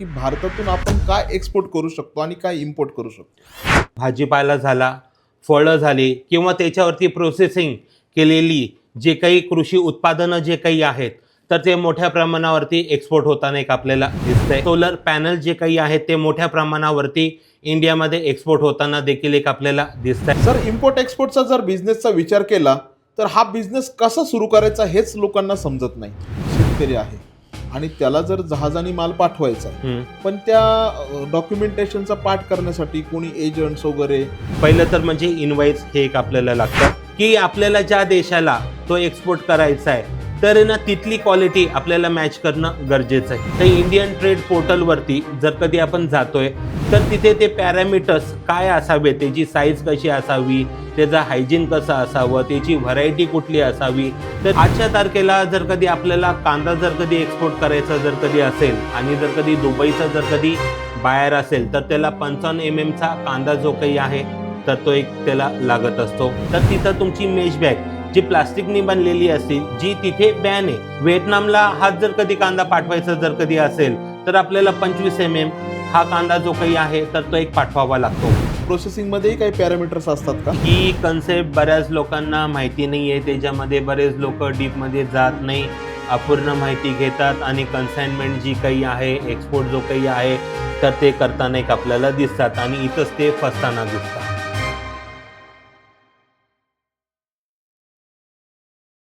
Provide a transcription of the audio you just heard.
की भारतातून आपण काय एक्सपोर्ट करू शकतो आणि काय इम्पोर्ट करू शकतो? भाजीपाला झाला, फळं झाली किंवा त्याच्यावरती प्रोसेसिंग केलेली जे काही कृषी उत्पादनं जे काही आहेत, तर ते मोठ्या प्रमाणावरती एक्सपोर्ट होताना एक आपल्याला दिसतंय. सोलर पॅनल जे काही आहेत ते मोठ्या प्रमाणावरती इंडियामध्ये एक्सपोर्ट होताना देखील एक आपल्याला दिसतंय. सर, इम्पोर्ट एक्सपोर्टचा जर बिझनेसचा विचार केला तर हा बिझनेस कसा सुरू करायचा हेच लोकांना समजत नाही. शेतकरी आहे आणि त्याला जर जहाजाने माल पाठवायचा आहे, पण त्या डॉक्युमेंटेशनचा पाठ करण्यासाठी कोणी एजंट्स वगैरे. पहिलं तर म्हणजे इनवाईस हे एक आपल्याला लागतं की आपल्याला ज्या देशाला तो एक्सपोर्ट करायचा आहे तर ना तिथली क्वालिटी आपल्याला मॅच करणं गरजेचं आहे. तर इंडियन ट्रेड पोर्टलवरती जर कधी आपण जातोय तर तिथे ते पॅरामीटर्स काय असावे, त्याची साईज कशी असावी, त्याचं हायजीन कसं असावं, त्याची व्हरायटी कुठली असावी. तर आजच्या तारखेला जर कधी आपल्याला कांदा जर कधी एक्सपोर्ट करायचा जर कधी असेल आणि जर कधी दुबईचा जर कधी बाहेर असेल तर त्याला 55 mm चा कांदा जो काही आहे तर तो एक त्याला लागत असतो. तर तिथं तुमची मेश बॅग जी प्लास्टिकनी बनलेली असतील, जी तिथे बॅन आहे. व्हिएतनामला हाच जर कधी कांदा पाठवायचा जर कधी असेल तर आपल्याला 25 mm हा कांदा जो काही आहे तर तो एक पाठवावा लागतो. प्रोसेसिंगमध्येही काही पॅरामीटर्स असतात का? ही कन्सेप्ट बऱ्याच लोकांना माहिती नाही आहे. त्याच्यामध्ये बरेच लोक डीपमध्ये जात नाही, अपूर्ण माहिती घेतात आणि कन्साइनमेंट जी काही आहे, एक्सपोर्ट जो काही आहे तर ते करताना एक आपल्याला दिसतात आणि इथंच ते फसताना दिसतात.